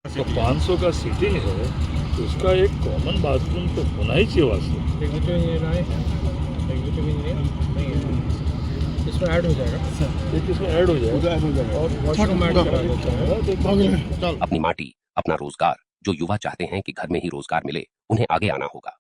तो 500 का सीटिंग है तो उसका एक कॉमन बाथरूम तो होना ही चाहिए वास्तव। एग्जीक्यूटिव इंजीनियर आए हैं, एग्जीक्यूटिव इंजीनियर नहीं है, इसमें ऐड हो जाएगा, एक इसमें ऐड हो जाएगा और वॉशरूम ऐड करा देता है। अपनी माटी, अपना रोजगार। जो युवा चाहते हैं कि घर में ही रोजगार मिले, उन्हें आगे आना होगा।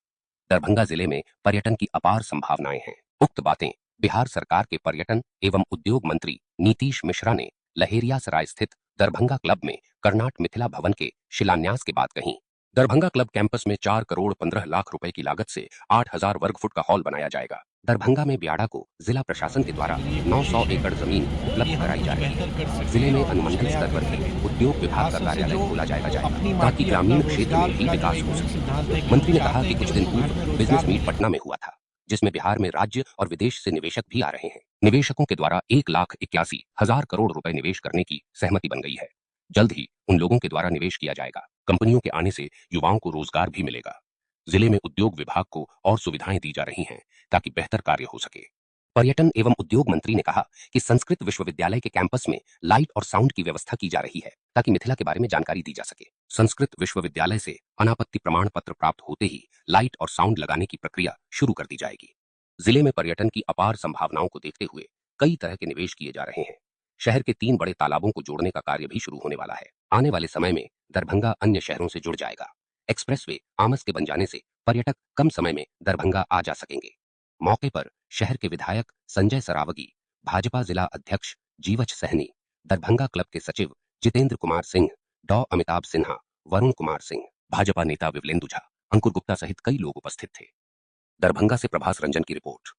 दरभंगा जिले में पर्यटन की अपार संभावनाएं हैं। उक्त बातें बिहार सरकार के पर्यटन एवं उद्योग मंत्री नीतीश मिश्रा ने लहेरियासराय स्थित दरभंगा क्लब में कर्नाट मिथिला भवन के शिलान्यास के बाद कहीं। दरभंगा क्लब कैंपस में 4 करोड़ 15 लाख रुपए की लागत से 8000 वर्ग फुट का हॉल बनाया जाएगा। दरभंगा में ब्याड़ा को जिला प्रशासन के द्वारा 900 एकड़ जमीन उपलब्ध कराई जा रही है। जिले में अनुमंडल स्तर पर भी उद्योग विभाग का कार्यालय खोला जाएगा ताकि ग्रामीण क्षेत्र में भी विकास हो सके। मंत्री ने कहा कि कुछ दिन पूर्व बिजनेस मीट पटना में हुआ था, जिसमें बिहार में राज्य और विदेश से निवेशक भी आ रहे हैं। निवेशकों के द्वारा 1,81,000 करोड़ रुपए निवेश करने की सहमति बन गई है। जल्द ही उन लोगों के द्वारा निवेश किया जाएगा। कंपनियों के आने से युवाओं को रोजगार भी मिलेगा। जिले में उद्योग विभाग को और सुविधाएं दी जा रही हैं ताकि बेहतर कार्य हो सके। पर्यटन एवं उद्योग मंत्री ने कहा कि संस्कृत विश्वविद्यालय के कैंपस में लाइट और साउंड की व्यवस्था की जा रही है ताकि मिथिला के बारे में जानकारी दी जा सके। संस्कृत विश्वविद्यालय से अनापत्ति प्रमाण पत्र प्राप्त होते ही लाइट और साउंड लगाने की प्रक्रिया शुरू कर दी जाएगी। जिले में पर्यटन की अपार संभावनाओं को देखते हुए कई तरह के निवेश किए जा रहे हैं। शहर के 3 बड़े तालाबों को जोड़ने का कार्य भी शुरू होने वाला है। आने वाले समय में दरभंगा अन्य शहरों से जुड़ जाएगा। एक्सप्रेसवे आमस के बन जाने से पर्यटक कम समय में दरभंगा आ जा सकेंगे। मौके पर शहर के विधायक संजय सरावगी, भाजपा जिला अध्यक्ष जीवछ सहनी, दरभंगा क्लब के सचिव जितेंद्र कुमार सिंह, डॉ अमिताभ सिन्हा, वरुण कुमार सिंह, भाजपा नेता विवलेंदु झा, अंकुर गुप्ता सहित कई लोग उपस्थित थे। दरभंगा से प्रभास रंजन की रिपोर्ट।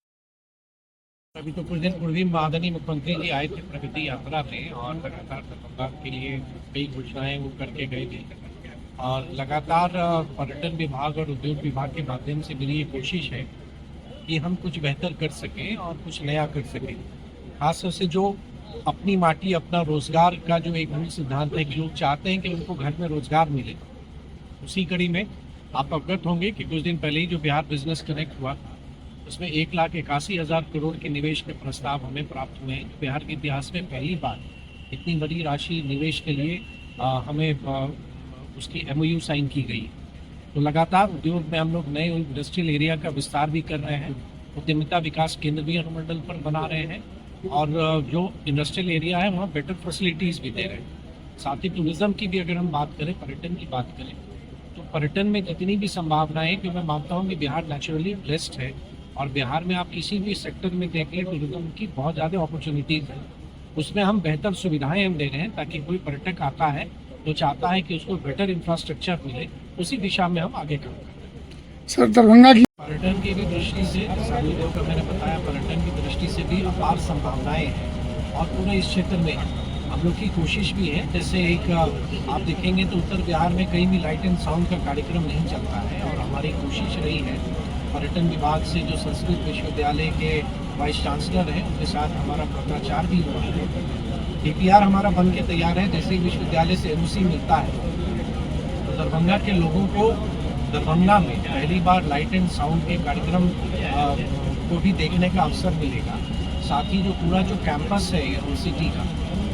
अभी तो कुछ दिन पूर्व ही माननीय मुख्यमंत्री जी आए थे प्रगति यात्रा में और लगातार दरभंगा के लिए कई घोषणाएं वो करके गए थे और लगातार पर्यटन विभाग और उद्योग विभाग के माध्यम से मेरी ये कोशिश है कि हम कुछ बेहतर कर सकें और कुछ नया कर सकें। खासतौर से जो अपनी माटी अपना रोजगार का जो एक मूल सिद्धांत है कि लोग चाहते हैं कि उनको घर में रोजगार मिले, उसी कड़ी में आप अवगत होंगे कि कुछ दिन पहले ही जो बिहार बिजनेस कनेक्ट हुआ उसमें 1,81,000 करोड़ के निवेश के प्रस्ताव हमें प्राप्त हुए हैं। बिहार के इतिहास में पहली बार इतनी बड़ी राशि निवेश के लिए हमें उसकी MOU साइन की गई। तो लगातार उद्योग में हम लोग नए इंडस्ट्रियल एरिया का विस्तार भी कर रहे हैं, उद्यमिता विकास केंद्र भी अनुमंडल पर बना रहे हैं और जो इंडस्ट्रियल एरिया है वहाँ बेटर फैसिलिटीज़ भी दे रहे हैं। साथ ही टूरिज्म की भी अगर हम बात करें, पर्यटन की बात करें, तो पर्यटन में जितनी भी संभावनाएं, क्योंकि मैं मानता हूँ कि बिहार नेचुरली ब्लेस्ड है और बिहार में आप किसी भी सेक्टर में देख लें टूरिज्म की बहुत ज़्यादा अपॉर्चुनिटीज़ हैं। उसमें हम बेहतर सुविधाएं हम दे रहे हैं ताकि कोई पर्यटक आता है तो चाहता है कि उसको बेटर इंफ्रास्ट्रक्चर मिले, उसी दिशा में हम आगे काम कर रहे हैं। सर दरभंगा की पर्यटन की भी दृष्टि से, जैसा का मैंने बताया, पर्यटन की दृष्टि से भी अपार संभावनाएं हैं और पूरे इस क्षेत्र में हम लोग की कोशिश भी है। जैसे एक आप देखेंगे तो उत्तर बिहार में कहीं भी लाइट एंड साउंड का कार्यक्रम नहीं चलता है और हमारी कोशिश रही है पर्यटन विभाग से जो संस्कृत विश्वविद्यालय के वाइस चांसलर हैं उनके साथ हमारा पत्राचार भी हुआ है। DPR हमारा बन के तैयार है। जैसे ही विश्वविद्यालय से NOC मिलता है तो दरभंगा के लोगों को दरभंगा में पहली बार लाइट एंड साउंड के कार्यक्रम को भी देखने का अवसर मिलेगा। साथ ही जो पूरा जो कैंपस है यूनिवर्सिटी का,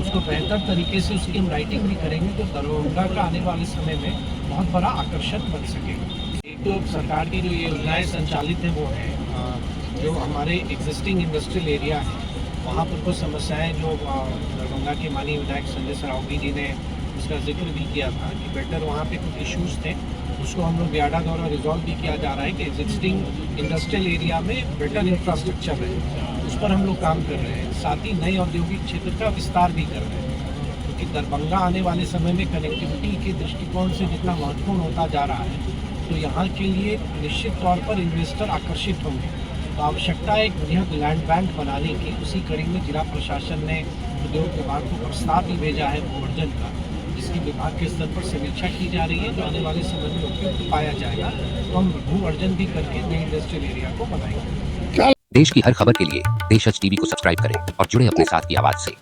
उसको बेहतर तरीके से उसकी हम राइटिंग भी करेंगे तो दरभंगा का आने वाले समय में बहुत बड़ा आकर्षण बन सकेगा। एक तो सरकार की जो ये योजनाएं संचालित है वो है जो हमारे एग्जिस्टिंग इंडस्ट्रियल एरिया है वहाँ पर कुछ समस्याएं जो दरभंगा के माननीय विधायक संजय सरावगी जी ने उसका जिक्र भी किया था कि बेटर वहाँ पे कुछ इश्यूज थे, उसको हम लोग ब्याडा द्वारा रिजॉल्व भी किया जा रहा है कि एग्जिस्टिंग इंडस्ट्रियल एरिया में बेटर इंफ्रास्ट्रक्चर है, उस पर हम लोग काम कर रहे हैं। साथ ही नए औद्योगिक क्षेत्र का विस्तार भी कर रहे हैं क्योंकि दरभंगा आने वाले समय में कनेक्टिविटी के दृष्टिकोण से जितना महत्वपूर्ण होता जा रहा है तो यहाँ के लिए निश्चित तौर पर इन्वेस्टर आकर्षित होंगे। तो आवश्यकता है एक बृहद लैंड बैंक बनाने की। उसी कड़ी में जिला प्रशासन ने उद्योग विभाग को प्रस्ताव भी भेजा है भू अर्जन का, जिसकी विभाग के स्तर पर समीक्षा की जा रही है। जो आने वाले समय में उपयुक्त पाया जाएगा तो हम भू अर्जन भी करके नए इंडस्ट्रियल एरिया को बनाएंगे। देश की हर खबर के लिए देशज टीवी को सब्सक्राइब करें और जुड़े अपने साथ की आवाज से।